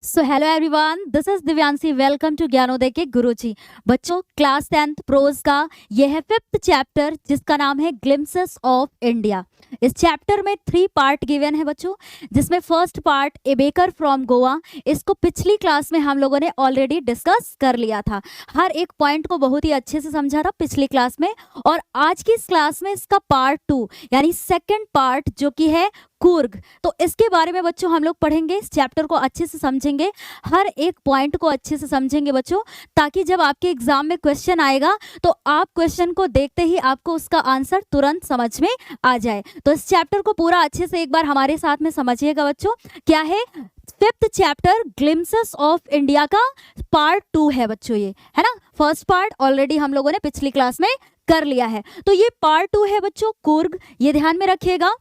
So hello everyone, this is Divyanshi. Welcome to Gyanodaya के गुरुजी। बच्चों, class 10th pros का यह है 5th चैप्टर, जिसका नाम है ग्लिम्पसेस ऑफ इंडिया। इस चैप्टर में 3 पार्ट गिवन है बच्चों, जिसमें first part A baker from Goa. इसको पिछली क्लास में हम लोगों ने ऑलरेडी डिस्कस कर लिया था। हर एक पॉइंट को बहुत ही अच्छे से समझा था पिछली क्लास में। और आज की इस क्लास में इसका पार्ट 2 यानी सेकेंड पार्ट जो कि है कूर्ग, तो इसके बारे में बच्चों हम लोग पढ़ेंगे। इस चैप्टर को अच्छे से समझेंगे, हर एक पॉइंट को अच्छे से समझेंगे बच्चों, ताकि जब आपके एग्जाम में क्वेश्चन आएगा तो आप क्वेश्चन को देखते ही आपको उसका आंसर तुरंत समझ में आ जाए। तो इस चैप्टर को पूरा अच्छे से एक बार हमारे साथ में समझिएगा बच्चों। क्या है? 5th chapter glimpses of India का पार्ट 2 है बच्चों, ये है ना। फर्स्ट पार्ट ऑलरेडी हम लोगों ने पिछली क्लास में कर लिया है, तो ये पार्ट 2 है बच्चों, कूर्ग। ये ध्यान में रखिएगा।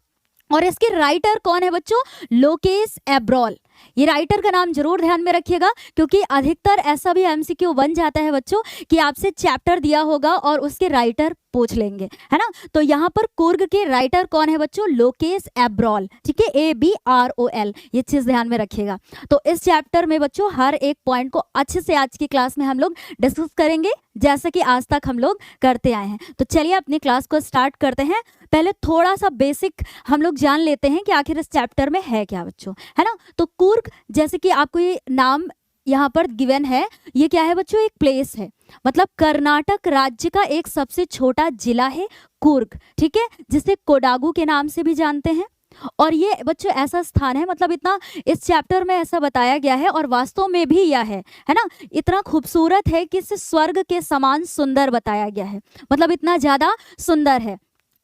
और इसके राइटर कौन है बच्चों? लोकेश एब्रॉल। ये राइटर का नाम जरूर ध्यान में रखिएगा, क्योंकि अधिकतर ऐसा भी एमसीक्यू बन जाता है बच्चों कि आपसे चैप्टर दिया होगा और उसके राइटर पूछ लेंगे, है ना। तो यहाँ पर कूर्ग के राइटर कौन है बच्चों? लोकेश एब्रॉल, ठीक है, ABROL। ये चीज ध्यान में रखिएगा। तो इस चैप्टर में बच्चों हर एक पॉइंट को अच्छे से आज की क्लास में हम लोग डिस्कस करेंगे, जैसा कि आज तक हम लोग करते आए हैं। तो चलिए अपनी क्लास को स्टार्ट करते हैं। पहले थोड़ा सा बेसिक हम लोग जान लेते हैं कि आखिर इस चैप्टर में है क्या बच्चों, है ना। तो कूर्ग, जैसे कि आपको ये नाम यहाँ पर गिवन है, ये क्या है बच्चों? एक प्लेस है, मतलब कर्नाटक राज्य का एक सबसे छोटा जिला है कूर्ग, ठीक है, जिसे कोडागू के नाम से भी जानते हैं। और ये बच्चों ऐसा स्थान है, मतलब इतना इस चैप्टर में ऐसा बताया गया है, और वास्तव में भी यह है ना, इतना खूबसूरत है कि इसे स्वर्ग के समान सुंदर बताया गया है, मतलब इतना ज्यादा सुंदर है।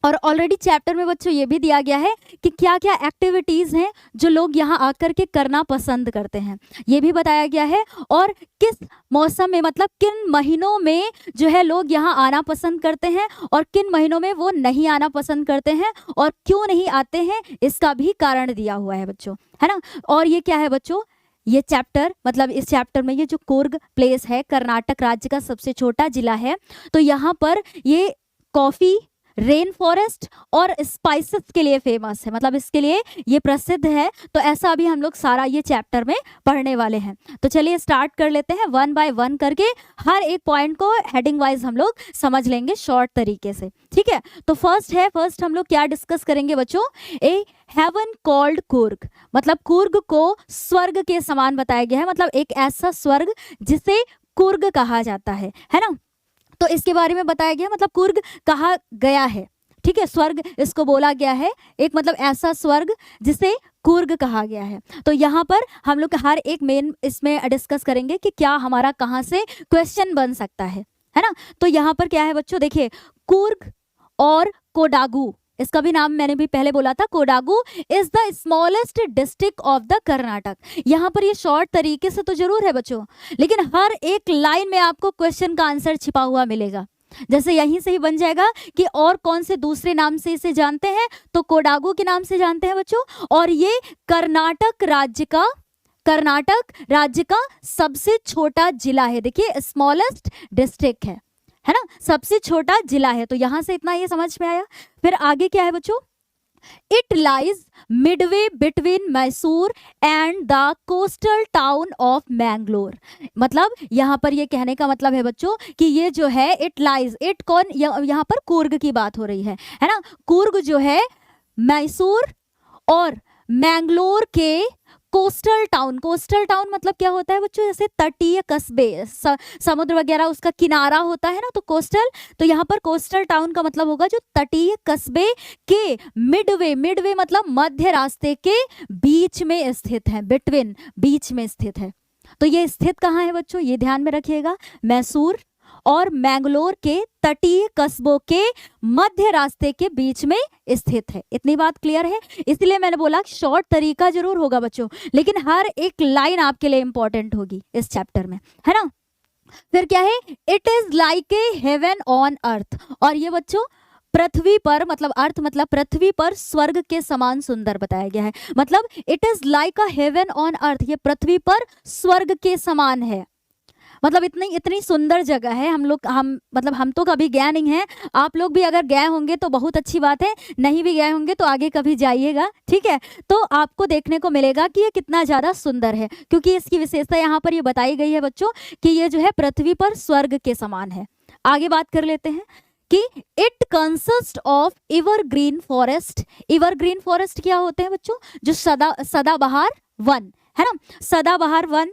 और ऑलरेडी चैप्टर में बच्चों ये भी दिया गया है कि क्या क्या एक्टिविटीज हैं जो लोग यहाँ आकर के करना पसंद करते हैं, ये भी बताया गया है। और किस मौसम में, मतलब किन महीनों में जो है लोग यहाँ आना पसंद करते हैं, और किन महीनों में वो नहीं आना पसंद करते हैं, और क्यों नहीं आते हैं, इसका भी कारण दिया हुआ है बच्चों, है ना। और ये क्या है बच्चों? ये चैप्टर, मतलब इस चैप्टर में ये जो कूर्ग प्लेस है, कर्नाटक राज्य का सबसे छोटा जिला है। तो यहाँ पर ये कॉफी, रेन फॉरेस्ट और स्पाइसेस के लिए फेमस है, मतलब इसके लिए ये प्रसिद्ध है। तो ऐसा भी हम लोग सारा ये चैप्टर में पढ़ने वाले हैं। तो चलिए स्टार्ट कर लेते हैं, 1 बाय 1 करके हर एक पॉइंट को हेडिंग वाइज हम लोग समझ लेंगे शॉर्ट तरीके से, ठीक है। तो फर्स्ट हम लोग क्या डिस्कस करेंगे बच्चों? ए हेवन कॉल्ड कूर्ग, मतलब कूर्ग को स्वर्ग के समान बताया गया है, मतलब एक ऐसा स्वर्ग जिसे कूर्ग कहा जाता है ना। तो इसके बारे में बताया गया, मतलब कूर्ग कहा गया है, ठीक है, स्वर्ग इसको बोला गया है, एक मतलब ऐसा स्वर्ग जिसे कूर्ग कहा गया है। तो यहाँ पर हम लोग हर एक मेन इसमें डिस्कस करेंगे कि क्या हमारा कहाँ से क्वेश्चन बन सकता है ना। तो यहाँ पर क्या है बच्चों, देखिए, कूर्ग और कोडागू, इसका भी नाम मैंने भी पहले बोला था, Kodagu is the smallest district of the Karnataka. यहाँ पर ये शॉर्ट तरीके से तो जरूर है बच्चों, लेकिन हर एक लाइन में आपको क्वेश्चन का आंसर छिपा हुआ मिलेगा। जैसे यहीं से ही बन जाएगा कि और कौन से दूसरे नाम से इसे जानते हैं, तो कोडागू के नाम से जानते हैं बच्चों। और ये कर्नाटक राज्य का सबसे छोटा जिला है। देखिए, स्मॉलेस्ट डिस्ट्रिक्ट है ना, सबसे छोटा जिला है। तो यहां से इतना ये समझ में आया। फिर आगे क्या है बच्चों? It lies Midway between Mysore and the coastal town of Mangalore. मतलब यहाँ पर ये कहने का मतलब है बच्चों कि ये जो है इट लाइज, इट कौन, यहाँ पर कूर्ग की बात हो रही है ना। कूर्ग जो है मैसूर और मैंगलोर के कोस्टल टाउन मतलब क्या होता है बच्चों? जैसे तटीय कस्बे, समुद्र वगैरह उसका किनारा होता है ना, तो कोस्टल। तो यहाँ पर कोस्टल टाउन का मतलब होगा जो तटीय कस्बे के मिडवे मतलब मध्य रास्ते के बीच में स्थित है, बिटवीन, बीच में स्थित है। तो ये स्थित कहाँ है बच्चों? ये ध्यान में रखिएगा, मैसूर और मैंगलोर के तटीय कस्बों के मध्य रास्ते के बीच में स्थित है। इतनी बात क्लियर है? इसलिए मैंने बोला शॉर्ट तरीका जरूर होगा बच्चों, लेकिन हर एक लाइन आपके लिए इंपॉर्टेंट होगी इस चैप्टर में, है ना। फिर क्या है? It is like a heaven on earth. और ये बच्चों पृथ्वी पर, मतलब अर्थ मतलब पृथ्वी पर स्वर्ग के समान सुंदर बताया गया है। मतलब it is like a heaven on earth, ये पृथ्वी पर स्वर्ग के समान है। मतलब इतनी इतनी सुंदर जगह है। हम तो कभी गए नहीं हैं। आप लोग भी अगर गए होंगे तो बहुत अच्छी बात है, नहीं भी गए होंगे तो आगे कभी जाइएगा, ठीक है। तो आपको देखने को मिलेगा कि ये कितना ज़्यादा सुंदर है, क्योंकि इसकी विशेषता यहाँ पर ये बताई गई है बच्चों कि ये जो है पृथ्वी पर स्वर्ग के समान है। आगे बात कर लेते हैं कि it consist of evergreen forest. Evergreen forest क्या होते हैं बच्चों? जो सदाबहार वन है ना, सदाबहार one,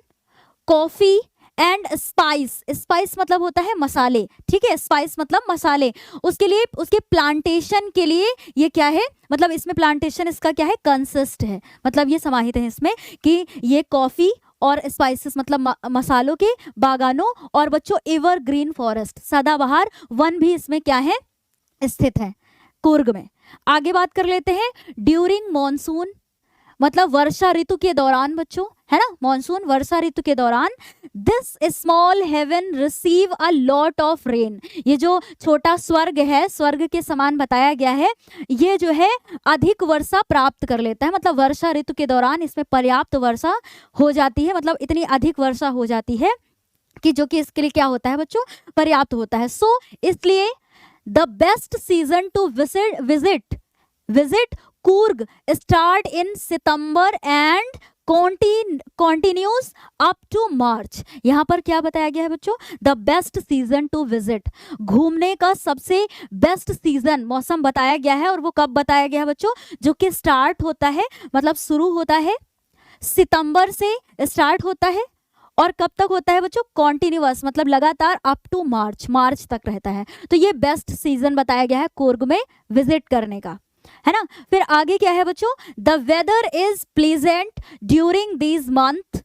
coffee and spice. Spice मतलब होता है मसाले, ठीक है, स्पाइस मतलब मसाले। उसके लिए उसके प्लांटेशन के लिए ये क्या है, मतलब इसमें प्लांटेशन इसका क्या है, कंसिस्ट है, मतलब ये समाहित है इसमें कि ये कॉफी और स्पाइसेस मतलब मसालों के बागानों और बच्चों एवरग्रीन फॉरेस्ट, सदाबहार वन भी इसमें क्या है, स्थित है कुर्ग में। आगे बात कर लेते हैं ड्यूरिंग मॉनसून, मतलब वर्षा ऋतु के दौरान बच्चों, है ना, मॉनसून वर्षा ऋतु के दौरान, this small heaven receive a lot of rain. ये जो छोटा स्वर्ग है, स्वर्ग के समान बताया गया है, ये जो है अधिक वर्षा प्राप्त कर लेता है। मतलब वर्षा ऋतु के दौरान इसमें पर्याप्त वर्षा हो जाती है, मतलब इतनी अधिक वर्षा हो जाती है कि जो कि इसके लिए क्या होता है बच्चों, पर्याप्त होता है। सो इसलिए the best season to visit Coorg start in September and continues up to March. यहाँ पर क्या बताया गया है बच्चों, the best season to visit, घूमने का सबसे बेस्ट सीजन मौसम बताया गया है। और वो कब बताया गया है बच्चों, जो कि स्टार्ट होता है, मतलब शुरू होता है सितंबर से स्टार्ट होता है और कब तक होता है बच्चों, कॉन्टिन्यूअस मतलब लगातार अप टू मार्च तक रहता है। तो ये बेस्ट सीजन बताया गया है कुर्ग में विजिट करने का, है ना। फिर आगे क्या है बच्चों, the weather is pleasant during these month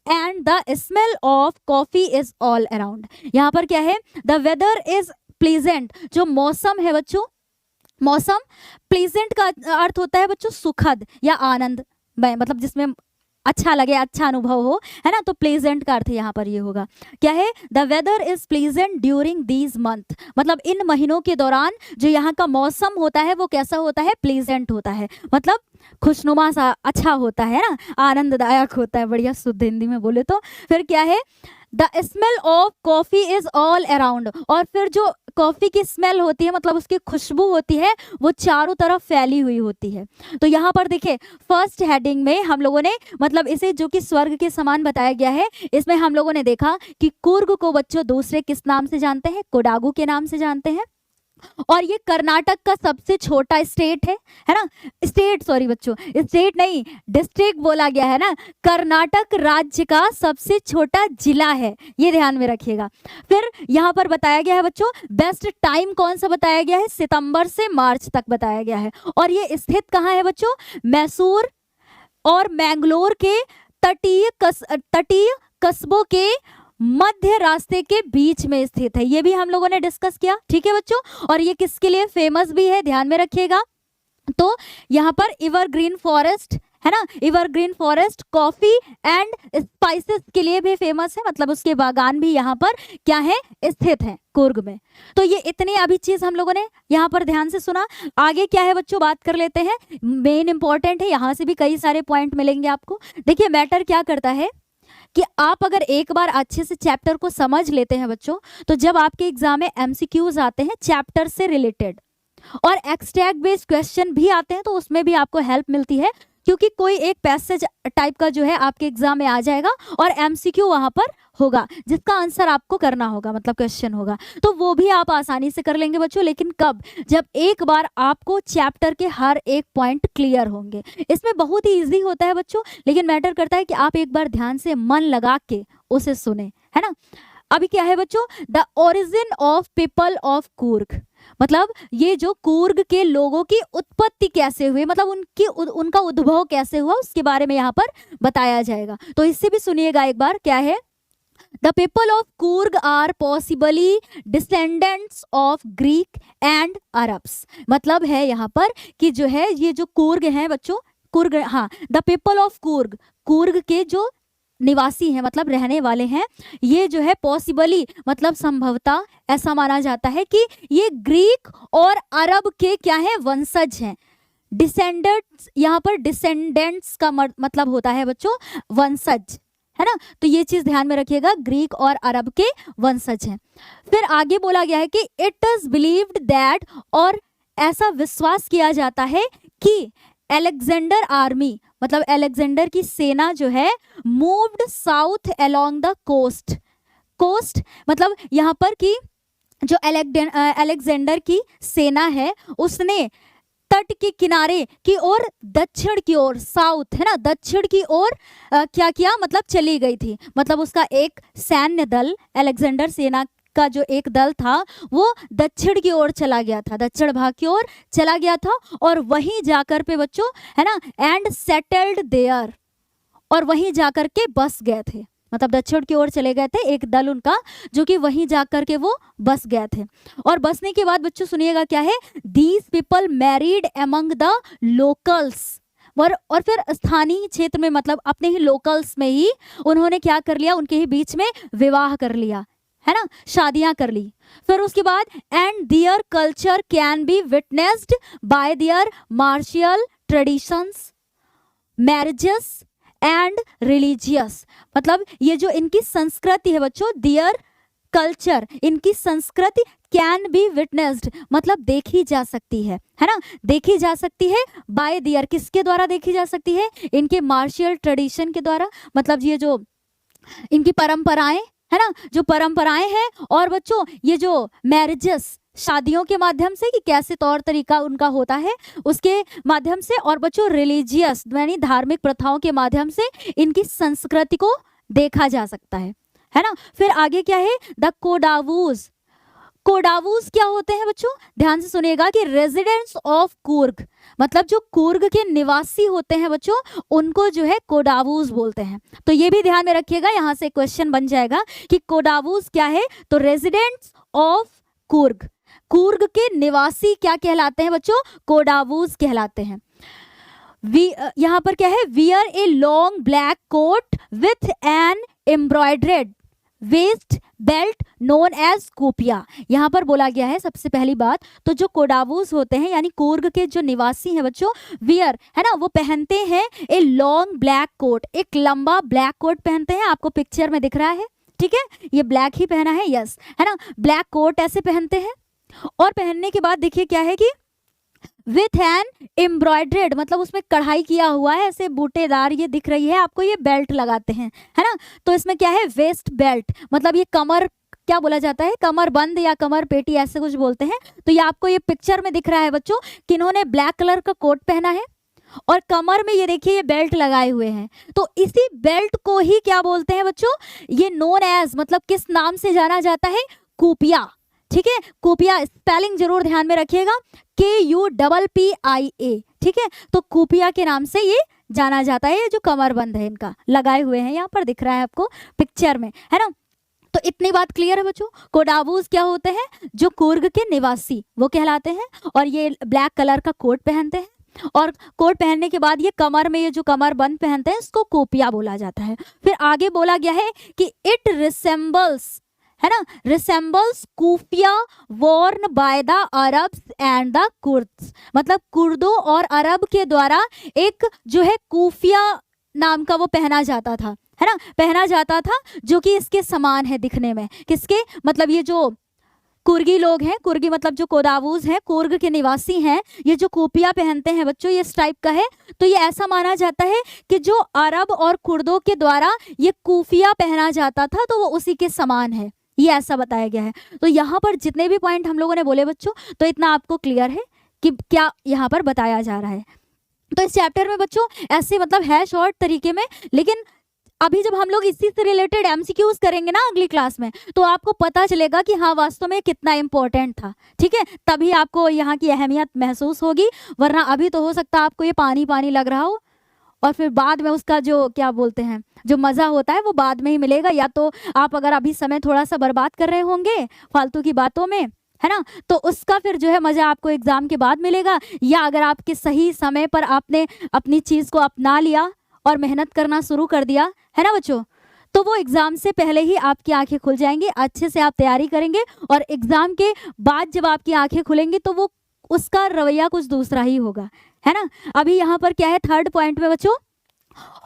and the smell of coffee is all around. यहाँ पर क्या है, द वेदर इज प्लीजेंट, जो मौसम है बच्चों, मौसम प्लीजेंट का अर्थ होता है बच्चों सुखद या आनंद, मतलब जिसमें अच्छा लगे, अच्छा अनुभव हो, है ना। तो प्लेजेंट का अर्थ यहाँ पर ये होगा, क्या है, the weather is pleasant during these month, मतलब इन महीनों के दौरान जो यहाँ का मौसम होता है वो कैसा होता है, प्लीजेंट होता है, मतलब खुशनुमा सा अच्छा होता है ना, आनंददायक होता है, बढ़िया शुद्ध हिंदी में बोले तो। फिर क्या है, the smell of coffee is all around, और फिर जो कॉफी की स्मेल होती है मतलब उसकी खुशबू होती है वो चारों तरफ फैली हुई होती है। तो यहाँ पर देखिए फर्स्ट हेडिंग में हम लोगों ने मतलब इसे जो कि स्वर्ग के समान बताया गया है, इसमें हम लोगों ने देखा कि कुर्ग को बच्चों दूसरे किस नाम से जानते हैं, कोडागू के नाम से जानते हैं। और ये कर्नाटक का सबसे छोटा स्टेट है ना, स्टेट सॉरी बच्चों, स्टेट नहीं डिस्ट्रिक्ट बोला गया है ना, कर्नाटक राज्य का सबसे छोटा जिला है, ये ध्यान में रखिएगा। फिर यहाँ पर बताया गया है बच्चों बेस्ट टाइम कौन सा बताया गया है, सितंबर से मार्च तक बताया गया है। और ये स्थित कहाँ है बच्चों, मैसूर और मैंगलोर के तटीय कस्बों के मध्य रास्ते के बीच में स्थित है, ये भी हम लोगों ने डिस्कस किया, ठीक है बच्चों। और ये किसके लिए फेमस भी है, ध्यान में रखिएगा। तो यहाँ पर एवरग्रीन फॉरेस्ट है ना, evergreen forest coffee and spices के लिए भी फेमस है, मतलब उसके बागान भी यहाँ पर क्या है, स्थित है कुर्ग में। तो ये इतनी अभी चीज हम लोगों ने यहाँ पर ध्यान से सुना। आगे क्या है बच्चों, बात कर लेते हैं, मेन इंपॉर्टेंट है, यहाँ से भी कई सारे पॉइंट मिलेंगे आपको। देखिए मैटर क्या करता है कि आप अगर एक बार अच्छे से चैप्टर को समझ लेते हैं बच्चों, तो जब आपके एग्जाम में एमसीक्यूज आते हैं चैप्टर से रिलेटेड और एक्सट्रैक्ट बेस्ड क्वेश्चन भी आते हैं, तो उसमें भी आपको हेल्प मिलती है, क्योंकि कोई एक पैसेज टाइप का जो है आपके एग्जाम में आ जाएगा और एमसीक्यू वहां पर होगा जिसका आंसर आपको करना होगा, मतलब क्वेश्चन होगा, तो वो भी आप आसानी से कर लेंगे बच्चों। लेकिन कब, जब एक बार आपको चैप्टर के हर एक पॉइंट क्लियर होंगे। इसमें बहुत ही इजी होता है बच्चों, लेकिन मैटर करता है कि आप एक बार ध्यान से मन लगा के उसे सुने, है ना। अभी क्या है बच्चों, the origin of people of Coorg, मतलब ये जो कुर्ग के लोगों की उत्पत्ति कैसे हुई, मतलब उनका उद्भव कैसे हुआ, उसके बारे में यहाँ पर बताया जाएगा। तो इससे भी सुनिएगा एक बार, क्या है, the people of Coorg are possibly descendants of Greek and Arabs, मतलब है यहाँ पर कि जो है ये जो कुर्ग है बच्चों, कुर्ग, हाँ, the people of Coorg, Coorg के जो निवासी हैं मतलब रहने वाले हैं, ये जो है पॉसिबली मतलब संभवतः ऐसा माना जाता है कि ये ग्रीक और अरब के क्या है, वंशज हैं। डिसेंडेंट्स, यहाँ पर डिसेंडेंट्स का मतलब होता है बच्चों वंशज, है ना। तो ये चीज ध्यान में रखिएगा, ग्रीक और अरब के वंशज हैं। फिर आगे बोला गया है कि इट इज बिलीव्ड दैट, और ऐसा विश्वास किया जाता है कि अलेक्जेंडर आर्मी, मतलब अलेक्जेंडर की सेना जो है, moved south along the coast. Coast मतलब यहाँ पर कि जो अलेक्जेंडर की सेना है उसने तट के किनारे की ओर, दक्षिण की ओर, साउथ है ना, दक्षिण की ओर क्या किया, मतलब चली गई थी। मतलब उसका एक सैन्य दल, अलेक्जेंडर सेना का जो एक दल था वो दक्षिण की ओर चला गया था, दक्षिण भाग की ओर चला गया था, और वहीं जाकर पे बच्चों है ना, एंड सेटल्ड देयर, और वहीं जाकर के बस गए थे। मतलब दक्षिण की ओर चले गए थे एक दल उनका, जो कि वहीं जाकर के वो बस गए थे। और बसने के बाद बच्चों सुनिएगा क्या है, these people married among the locals, और फिर स्थानीय क्षेत्र में, मतलब अपने ही लोकल्स में ही उन्होंने क्या कर लिया, उनके ही बीच में विवाह कर लिया, है ना, शादियां कर ली। फिर उसके बाद and their culture can be witnessed by their martial traditions, marriages and religious. मतलब ये जो इनकी संस्कृति है बच्चों, दियर कल्चर, इनकी संस्कृति, कैन बी विटनेस्ड मतलब देखी जा सकती है ना, देखी जा सकती है बाय दियर, किसके द्वारा देखी जा सकती है, इनके मार्शियल ट्रेडिशन के द्वारा, मतलब ये जो इनकी परंपराएं है ना, जो परंपराएं हैं, और बच्चों ये जो मैरिजेस, शादियों के माध्यम से कि कैसे तौर तरीका उनका होता है उसके माध्यम से, और बच्चों रिलीजियस यानी धार्मिक प्रथाओं के माध्यम से इनकी संस्कृति को देखा जा सकता है ना। फिर आगे क्या है, द कोडावूज। कोडावूज क्या होते हैं बच्चों, ध्यान से सुनिएगा कि रेजिडेंट्स ऑफ कुर्ग, मतलब जो कुर्ग के निवासी होते हैं बच्चों, उनको जो है कोडावूज बोलते हैं। तो ये भी ध्यान में रखिएगा, यहाँ से क्वेश्चन बन जाएगा कि कोडावूज क्या है, तो रेजिडेंट्स ऑफ कुर्ग, कुर्ग के निवासी क्या कहलाते हैं बच्चों, कोडावूज कहलाते हैं। यहाँ पर क्या है, wear a long black coat with an embroidered waist belt known as kupya. यहाँ पर बोला गया है सबसे पहली बात, तो जो कोडावूज होते हैं यानी कुर्ग के जो निवासी हैं बच्चों, वियर है ना, वो पहनते हैं ए लॉन्ग ब्लैक कोट, एक लंबा ब्लैक कोट पहनते हैं, आपको पिक्चर में दिख रहा है, ठीक है, ये ब्लैक ही पहना है, यस है ना, ब्लैक कोट ऐसे पहनते हैं। और पहनने के बाद देखिए क्या है कि विथ एन एम्ब्रॉयडर्ड मतलब उसमें कढ़ाई किया हुआ है, ऐसे बूटेदार ये दिख रही है आपको, ये बेल्ट लगाते हैं, है ना। तो इसमें क्या है, वेस्ट बेल्ट मतलब ये कमर, क्या बोला जाता है, कमर बंद या कमर पेटी ऐसे कुछ बोलते हैं। तो ये आपको ये पिक्चर में दिख रहा है बच्चों कि इन्होंने ब्लैक कलर का कोट पहना है और कमर में ये देखिए ये बेल्ट लगाए हुए हैं। तो इसी बेल्ट को ही क्या बोलते हैं बच्चों, ये नोन एज मतलब किस नाम से जाना जाता है, कूपिया, ठीक है, कूपिया। स्पेलिंग जरूर ध्यान में रखिएगा, KUPPIA, ठीक है। तो कूपिया के नाम से ये जाना जाता है, ये जो कमरबंद है इनका लगाए हुए हैं, यहाँ पर दिख रहा है आपको पिक्चर में, है ना। तो इतनी बात क्लियर है बच्चों। कोडावूज क्या होते हैं, जो कुर्ग के निवासी वो कहलाते हैं, और ये ब्लैक कलर का कोट पहनते हैं, और कोट पहनने के बाद ये कमर में ये जो कमर बंद पहनते हैं इसको कोपिया बोला जाता है। फिर आगे बोला गया है कि इट रिसेम्बल्स, है ना, resembles kufiya worn by the Arabs and the Kurds, मतलब कुर्दों और अरब के द्वारा एक जो है कूफिया नाम का वो पहना जाता था, है ना, पहना जाता था, जो कि इसके समान है दिखने में, किसके, मतलब ये जो कुर्गी लोग हैं, कुर्गी मतलब जो कोडावूज हैं, कुर्ग के निवासी हैं, ये जो कूपिया पहनते हैं बच्चों, ये इस टाइप का है। तो ये ऐसा माना जाता है कि जो अरब और कुर्दों के द्वारा ये कूफिया पहना जाता था तो वो उसी के समान है, ये ऐसा बताया गया है। तो यहाँ पर जितने भी पॉइंट हम लोगों ने बोले बच्चों, तो इतना आपको क्लियर है कि क्या यहाँ पर बताया जा रहा है। तो इस चैप्टर में बच्चों ऐसे मतलब है शॉर्ट तरीके में, लेकिन अभी जब हम लोग इसी से रिलेटेड MCQs करेंगे ना अगली क्लास में, तो आपको पता चलेगा कि हाँ वास्तव में कितना इंपॉर्टेंट था, ठीक है, तभी आपको यहाँ की अहमियत महसूस होगी। वरना अभी तो हो सकता है आपको ये पानी पानी लग रहा हो, और फिर बाद में उसका जो क्या बोलते हैं जो मज़ा होता है वो बाद में ही मिलेगा, या तो आप अगर अभी समय थोड़ा सा बर्बाद कर रहे होंगे फालतू की बातों में, है ना, तो उसका फिर जो है मज़ा आपको एग्ज़ाम के बाद मिलेगा, या अगर आपके सही समय पर आपने अपनी चीज़ को अपना लिया और मेहनत करना शुरू कर दिया, है ना बच्चों, तो वो एग्ज़ाम से पहले ही आपकी आंखें खुल जाएंगी, अच्छे से आप तैयारी करेंगे, और एग्ज़ाम के बाद जब आपकी आंखें खुलेंगी तो वो उसका रवैया कुछ दूसरा ही होगा, है ना। अभी यहाँ पर क्या है, थर्ड पॉइंट में बच्चों,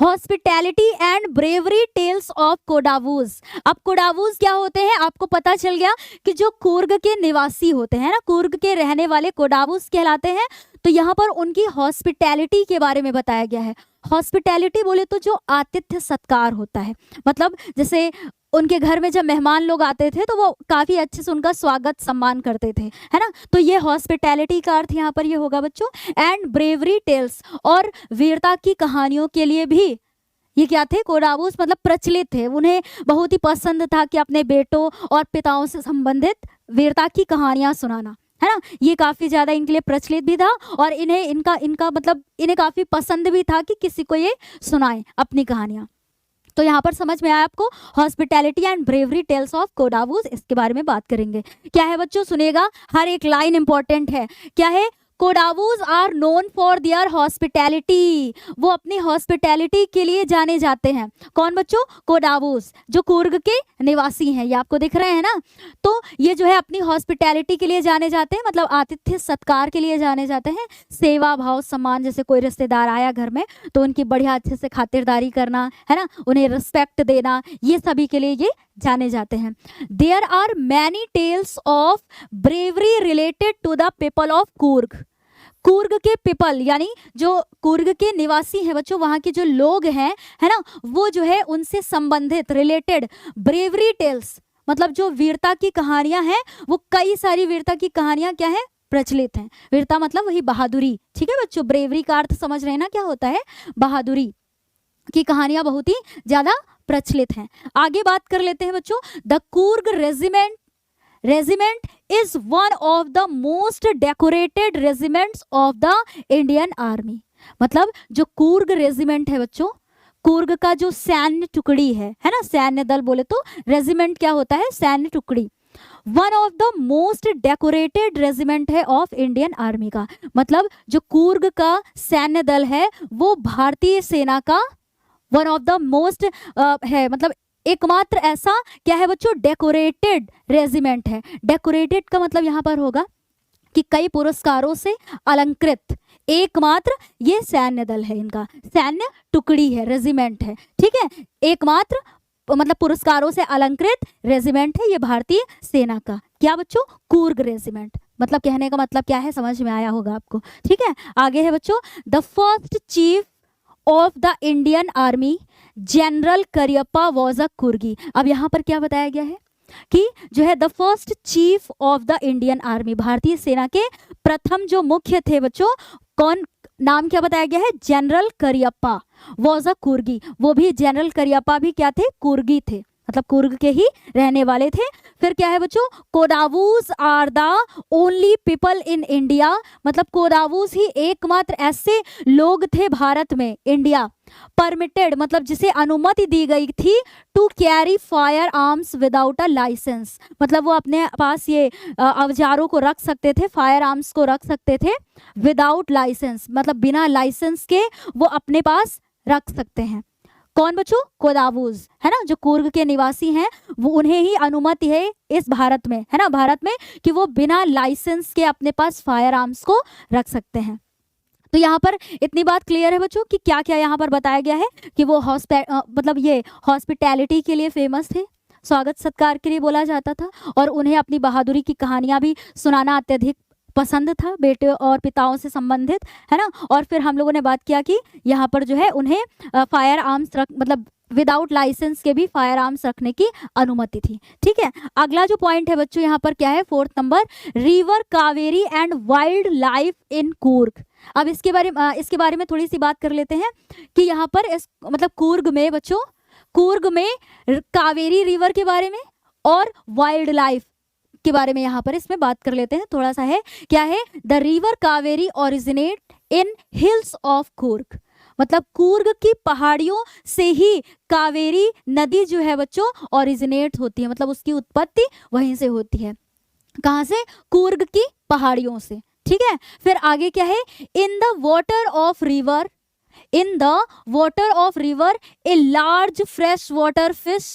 hospitality and bravery tales of Kodavus. अब कोडावूज क्या होते हैं आपको पता चल गया कि जो कूर्ग के निवासी होते हैं ना, कूर्ग के रहने वाले कोडावूज कहलाते हैं। तो यहाँ पर उनकी हॉस्पिटैलिटी के बारे में बताया गया है। हॉस्पिटैलिटी बोले तो जो आतिथ्य सत्कार होता है, मतलब जैसे उनके घर में जब मेहमान लोग आते थे तो वो काफ़ी अच्छे से उनका स्वागत सम्मान करते थे, है ना। तो ये हॉस्पिटैलिटी का अर्थ यहाँ पर ये होगा बच्चों। एंड ब्रेवरी टेल्स, और वीरता की कहानियों के लिए भी ये क्या थे, कोडावूज मतलब प्रचलित थे। उन्हें बहुत ही पसंद था कि अपने बेटों और पिताओं से संबंधित वीरता की कहानियाँ सुनाना, है ना। ये काफ़ी ज़्यादा इनके लिए प्रचलित भी था और इन्हें इनका मतलब इन्हें काफ़ी पसंद भी था कि किसी को ये सुनाएं अपनी कहानियाँ। तो यहाँ पर समझ में आया आपको, hospitality and bravery tales of Kodavus, इसके बारे में बात करेंगे। क्या है बच्चों, सुनिएगा, हर एक लाइन इंपॉर्टेंट है। क्या है, Kodavus are known for their hospitality, वो अपनी हॉस्पिटैलिटी के लिए जाने जाते हैं। कौन बच्चों, कोडावूज, जो कूर्ग के निवासी हैं, ये आपको दिख रहे हैं ना। तो ये जो है अपनी हॉस्पिटैलिटी के लिए जाने जाते हैं, मतलब आतिथ्य सत्कार के लिए जाने जाते हैं। सेवा भाव सम्मान, जैसे कोई रिश्तेदार आया घर में तो उनकी बढ़िया अच्छे से खातिरदारी करना, है ना, उन्हें रिस्पेक्ट देना, ये सभी के लिए ये जाने जाते हैं। There are many tales of bravery related to the people of Coorg. Coorg के पीपल यानी जो कूर्ग के निवासी हैं बच्चों, वहाँ के जो लोग हैं, है ना, वो जो है उनसे संबंधित रिलेटेड ब्रेवरी टेल्स, मतलब जो वीरता की कहानियां हैं, वो कई सारी वीरता की कहानियां क्या है, प्रचलित हैं। वीरता मतलब वही बहादुरी, ठीक है बच्चों। ब्रेवरी का अर्थ समझ रहे हैं ना, क्या होता है, बहादुरी की कहानियां बहुत ही ज्यादा प्रचलित हैं। आगे बात कर लेते हैं बच्चों। The Coorg regiment is one of the most decorated regiments of the Indian army. मतलब जो कूर्ग रेजिमेंट है बच्चों, कूर्ग का जो सैन्य टुकड़ी है ना, सैन्य दल बोले तो रेजिमेंट क्या होता है, सैन्य टुकड़ी। One of the most decorated regiment है ऑफ इंडियन आर्मी का, मतलब जो कूर्ग का सैन्य दल है वो भारतीय सेना का वन ऑफ द मोस्ट है, मतलब एकमात्र ऐसा क्या है बच्चों, डेकोरेटेड रेजिमेंट है। डेकोरेटेड का मतलब यहाँ पर होगा कि कई पुरस्कारों से अलंकृत एकमात्र ये सैन्य दल है, इनका सैन्य टुकड़ी है, रेजिमेंट है, ठीक है। एकमात्र मतलब पुरस्कारों से अलंकृत रेजिमेंट है ये भारतीय सेना का, क्या बच्चों, कूर्ग रेजिमेंट। मतलब कहने का मतलब क्या है, समझ में आया होगा आपको, ठीक है। आगे है बच्चों, the first chief of the Indian army general Cariappa was a Coorgi. अब यहाँ पर क्या बताया गया है कि जो है the first chief of the Indian army, भारतीय सेना के प्रथम जो मुख्य थे बच्चों, कौन, नाम क्या बताया गया है, जनरल करियप्पा वॉज अ कुर्गी। वो भी जनरल करियप्पा भी क्या थे, कुर्गी थे, मतलब कूर्ग के ही रहने वाले थे। फिर क्या है बच्चों, Kodavus are the only people in India, मतलब कोडावूज ही एकमात्र ऐसे लोग थे भारत में, इंडिया परमिटेड मतलब जिसे अनुमति दी गई थी to carry firearms without a license, मतलब वो अपने पास ये औजारों को रख सकते थे, फायर आर्म्स को रख सकते थे विदाउट लाइसेंस, मतलब बिना लाइसेंस के वो अपने पास रख सकते हैं। कौन बच्चों, कोडावूज, है ना, जो कूर्ग के निवासी हैं, वो उन्हें ही अनुमति है इस भारत में, है ना, भारत में, कि वो बिना लाइसेंस के अपने पास फायर आर्म्स को रख सकते हैं। तो यहाँ पर इतनी बात क्लियर है बच्चों कि क्या क्या यहाँ पर बताया गया है कि वो मतलब ये हॉस्पिटैलिटी के लिए फेमस थे, स्वागत सत्कार के लिए बोला जाता था, और उन्हें अपनी बहादुरी की कहानियाँ भी सुनाना अत्यधिक पसंद था, बेटे और पिताओं से संबंधित, है ना। और फिर हम लोगों ने बात किया कि यहाँ पर जो है उन्हें फायर आर्म्स मतलब विदाउट लाइसेंस के भी फायर आर्म्स रखने की अनुमति थी, ठीक है। अगला जो पॉइंट है बच्चों यहाँ पर क्या है, 4th number, river Kaveri and wild life in Coorg. अब इसके बारे में थोड़ी सी बात कर लेते हैं कि यहाँ पर मतलब कूर्ग में बच्चों, कूर्ग में कावेरी रिवर के बारे में और वाइल्ड लाइफ के बारे में यहाँ पर इसमें बात कर लेते हैं। थोड़ा सा है, क्या है, the river Kaveri originate in hills of Coorg, मतलब कूर्ग की पहाड़ियों से ही कावेरी नदी जो है बच्चों ओरिजिनेट होती है, मतलब उसकी उत्पत्ति वहीं से होती है। कहाँ से, कूर्ग की पहाड़ियों से, ठीक है। फिर आगे क्या है, in the water of river, in the water of river a large fresh water fish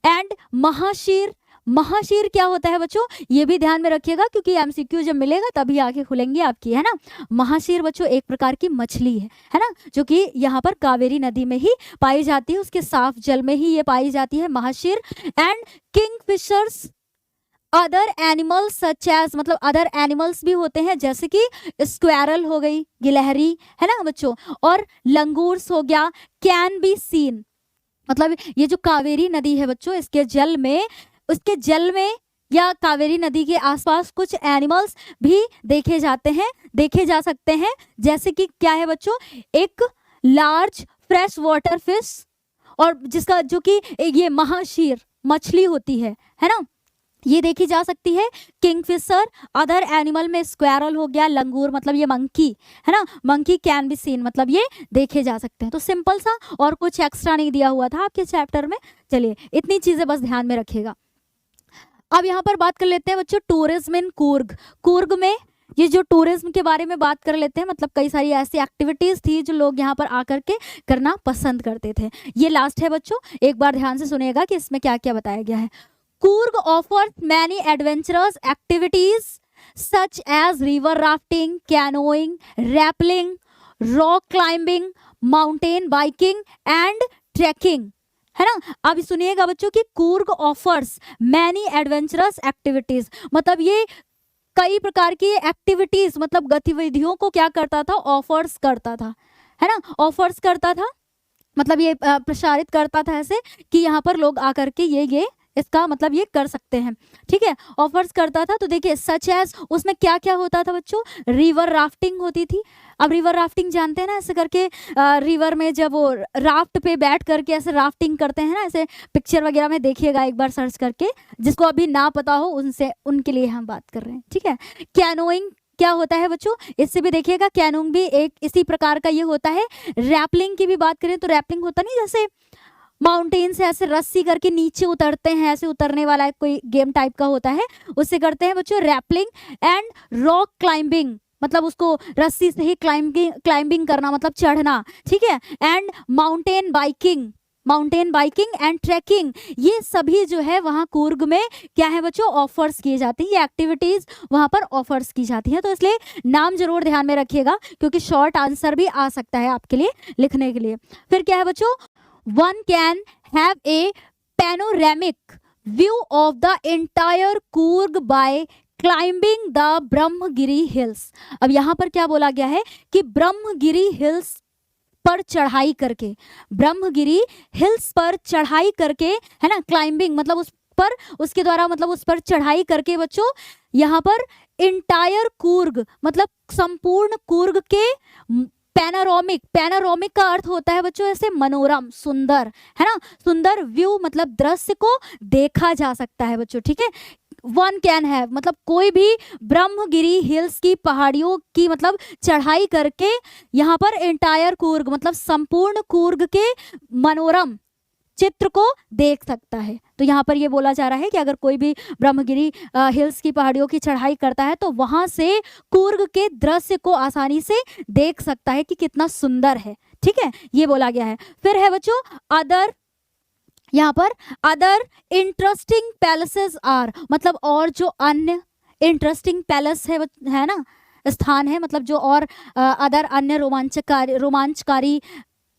and mahseer mahseer क्या होता है बच्चों, ये भी ध्यान में रखिएगा क्योंकि एमसीक्यू जब मिलेगा तभी आंखें खुलेंगी आपकी, है ना। महाशीर बच्चों एक प्रकार की मछली है ना, जो कि यहाँ पर कावेरी नदी में ही पाई जाती है, उसके साफ जल में ही ये पाई जाती है mahseer. And kingfishers, other animals such as, मतलब अदर एनिमल्स भी होते हैं जैसे कि स्क्वेरल हो गई, गिलहरी, है ना बच्चों, और लंगूर्स हो गया, कैन बी सीन। मतलब ये जो कावेरी नदी है बच्चों, उसके जल में या कावेरी नदी के आसपास कुछ एनिमल्स भी देखे जा सकते हैं, जैसे कि क्या है बच्चों, एक लार्ज फ्रेश वाटर फिश, और जिसका जो कि ये महाशीर मछली होती है ना, ये देखी जा सकती है। किंगफिशर, अदर एनिमल में स्क्वेरल हो गया, लंगूर मतलब ये मंकी, है ना, मंकी कैन बी सीन, मतलब ये देखे जा सकते हैं। तो सिंपल सा, और कुछ एक्स्ट्रा नहीं दिया हुआ था आपके चैप्टर में। चलिए इतनी चीजें बस ध्यान में रखिएगा। अब यहाँ पर बात कर लेते हैं बच्चों टूरिज्म इन कूर्ग। कूर्ग में ये जो टूरिज्म के बारे में बात कर लेते हैं, मतलब कई सारी ऐसी एक्टिविटीज थी जो लोग यहाँ पर आकर के करना पसंद करते थे। ये लास्ट है बच्चों, एक बार ध्यान से सुनिएगा कि इसमें क्या क्या बताया गया है। Coorg offers many adventurous activities such as river rafting, canoeing, rappelling, rock climbing, mountain biking and trekking, है ना। अब सुनिएगा बच्चों कि Coorg offers many adventurous activities, मतलब ये कई प्रकार की एक्टिविटीज, मतलब गतिविधियों को क्या करता था, ऑफर्स करता था, है ना, ऑफर्स करता था, मतलब ये प्रसारित करता था ऐसे कि यहाँ पर लोग आकर के ये इसका मतलब ये कर सकते हैं, ठीक है, ऑफर्स करता था। तो देखिए सच एज, उसमें क्या क्या होता था बच्चों, रिवर राफ्टिंग होती थी। अब रिवर राफ्टिंग जानते हैं ना, ऐसे करके रिवर में जब वो राफ्ट पे बैठ करके ऐसे राफ्टिंग करते हैं ना, ऐसे पिक्चर वगैरह में देखिएगा एक बार सर्च करके, जिसको अभी ना पता हो उनके लिए हम बात कर रहे हैं, ठीक है। कैनोइंग क्या होता है बच्चों, इससे भी देखिएगा, कैनोइंग भी एक इसी प्रकार का ये होता है। रैपलिंग की भी बात करें तो रैपलिंग होता नहीं, जैसे माउंटेन से ऐसे रस्सी करके नीचे उतरते हैं, ऐसे उतरने वाला कोई गेम टाइप का होता है, उससे करते हैं बच्चों रैपलिंग। एंड रॉक क्लाइंबिंग, मतलब उसको रस्सी से ही क्लाइंबिंग करना, मतलब चढ़ना, ठीक है। And mountain biking and trekking, ये सभी जो है वहाँ कूर्ग में क्या है बच्चों, ऑफर्स किए जाते हैं, ये एक्टिविटीज वहाँ पर ऑफर्स की जाती हैं। तो इसलिए नाम जरूर ध्यान में रखिएगा क्योंकि शॉर्ट आंसर भी आ सकता है आपके लिए लिखने के लिए। फिर क्या है बच्चों, one can have a panoramic view of the entire Coorg by climbing the Brahmagiri hills. अब यहाँ पर क्या बोला गया है कि ब्रह्मगिरी हिल्स पर चढ़ाई करके, ब्रह्मगिरी हिल्स पर चढ़ाई करके, है ना, क्लाइंबिंग मतलब उस पर, उसके द्वारा मतलब उस पर चढ़ाई करके बच्चों यहाँ पर इंटायर कूर्ग मतलब संपूर्ण कूर्ग के पैनोरामिक का अर्थ होता है बच्चों ऐसे मनोरम, सुंदर, है ना, सुंदर व्यू मतलब दृश्य को देखा जा सकता है बच्चों, ठीक है। वन कैन हैव मतलब कोई भी ब्रह्मगिरी हिल्स की पहाड़ियों की मतलब चढ़ाई करके यहाँ पर एंटायर कूर्ग मतलब संपूर्ण कूर्ग के मनोरम चित्र को देख सकता है। तो यहाँ पर ये बोला जा रहा है कि अगर कोई भी ब्रह्मगिरी हिल्स की पहाड़ियों की चढ़ाई करता है तो वहां से कूर्ग के दृश्य को आसानी से देख सकता है कि कितना सुंदर है, ठीक है, ये बोला गया है। फिर है बच्चों अदर, यहाँ पर अदर इंटरेस्टिंग पैलेसेस आर मतलब और जो अन्य इंटरेस्टिंग पैलेस है ना, स्थान है मतलब जो और अदर अन्य रोमांचकारी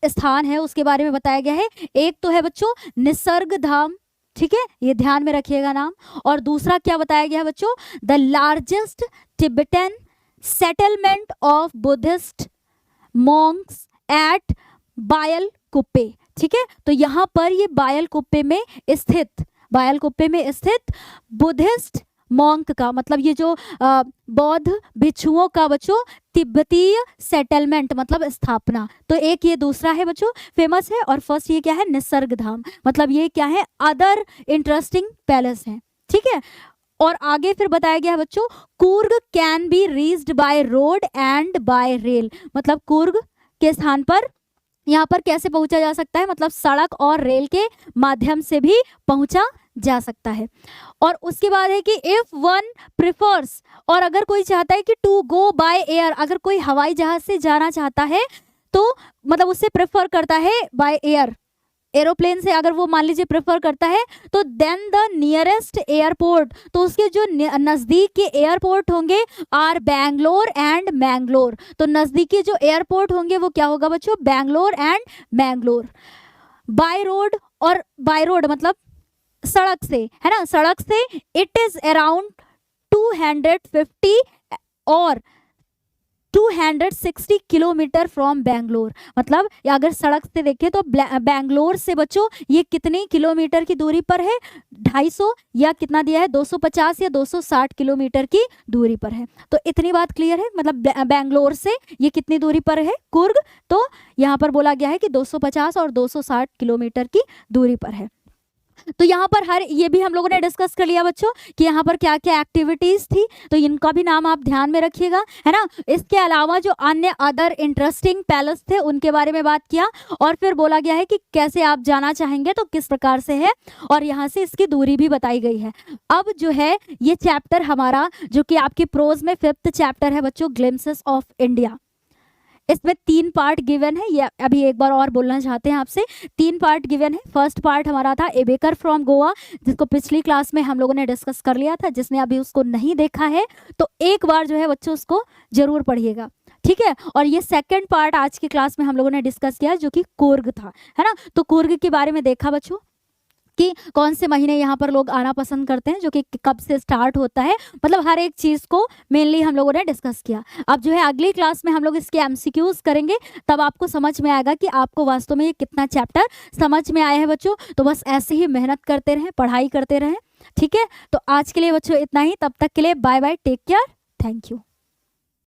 स्थान है उसके बारे में बताया गया है। एक तो है बच्चों निसर्ग धाम, ठीक है, ये ध्यान में रखिएगा नाम। और दूसरा क्या बताया गया है बच्चों, the largest Tibetan settlement of Buddhist monks at Bylakuppe, ठीक है। तो यहाँ पर ये बायलकुप्पे में स्थित बुद्धिस्ट मॉन्क का मतलब ये जो बौद्ध भिक्षुओं का बच्चों तिब्बतीय सेटलमेंट मतलब स्थापना। तो एक ये दूसरा है बच्चों फेमस है और फर्स्ट ये क्या है निसर्ग धाम मतलब ये क्या है अदर इंटरेस्टिंग पैलेस है, ठीक है। और आगे फिर बताया गया है बच्चों Coorg can be reached by road and bye rail मतलब कूर्ग के स्थान पर यहाँ पर कैसे पहुंचा जा सकता है मतलब सड़क और रेल के माध्यम से भी पहुंचा जा सकता है। और उसके बाद है कि इफ वन प्रिफर्स और अगर कोई चाहता है कि टू गो बाय एयर अगर कोई हवाई जहाज से जाना चाहता है तो मतलब उससे प्रेफर करता है बाय एयर एरोप्लेन से अगर वो मान लीजिए प्रेफर करता है तो देन द नियरेस्ट एयरपोर्ट, तो उसके जो नज़दीक के एयरपोर्ट होंगे आर बैंगलोर एंड मैंगलोर, तो नज़दीकी जो एयरपोर्ट होंगे वो क्या होगा बच्चों, Bangalore and Mangalore. By road, और बाय रोड मतलब सड़क से, है ना, सड़क से इट इज अराउंड 250 और 260 किलोमीटर फ्रॉम बैंगलोर, मतलब अगर सड़क से देखें तो बैंगलोर से बच्चों ये कितनी किलोमीटर की दूरी पर है, 250 या कितना दिया है 250 या 260 किलोमीटर की दूरी पर है। तो इतनी बात क्लियर है, मतलब बैंगलोर से ये कितनी दूरी पर है कुर्ग, तो यहाँ पर बोला गया है कि 250 और 260 किलोमीटर की दूरी पर है। तो यहाँ पर हर ये भी हम लोगों ने डिस्कस कर लिया बच्चों कि यहाँ पर क्या क्या एक्टिविटीज थी, तो इनका भी नाम आप ध्यान में रखिएगा, है ना। इसके अलावा जो अन्य अदर इंटरेस्टिंग पैलेस थे उनके बारे में बात किया, और फिर बोला गया है कि कैसे आप जाना चाहेंगे तो किस प्रकार से है, और यहाँ से इसकी दूरी भी बताई गई है। अब जो है ये चैप्टर हमारा जो कि आपकी प्रोज में 5th चैप्टर है बच्चों, ग्लिम्पसेस ऑफ इंडिया। इसमें 3 पार्ट गिवन है, ये अभी एक बार और बोलना चाहते हैं आपसे, 3 पार्ट गिवन है। फर्स्ट पार्ट हमारा था ए बेकर फ्रॉम गोवा, जिसको पिछली क्लास में हम लोगों ने डिस्कस कर लिया था, जिसने अभी उसको नहीं देखा है तो एक बार जो है बच्चों उसको जरूर पढ़िएगा, ठीक है। और ये सेकंड पार्ट आज की क्लास में हम लोगों ने डिस्कस किया जो कि कुर्ग था, है ना। तो कुर्ग के बारे में देखा बच्चों कि कौन से महीने यहाँ पर लोग आना पसंद करते हैं, जो कि कब से स्टार्ट होता है, मतलब हर एक चीज़ को मेनली हम लोगों ने डिस्कस किया। अब जो है अगली क्लास में हम लोग इसके एमसीक्यूज करेंगे, तब आपको समझ में आएगा कि आपको वास्तव में ये कितना चैप्टर समझ में आया है बच्चों। तो बस ऐसे ही मेहनत करते रहें, पढ़ाई करते रहें, ठीक है। तो आज के लिए बच्चों इतना ही, तब तक के लिए bye bye, take care, thank you.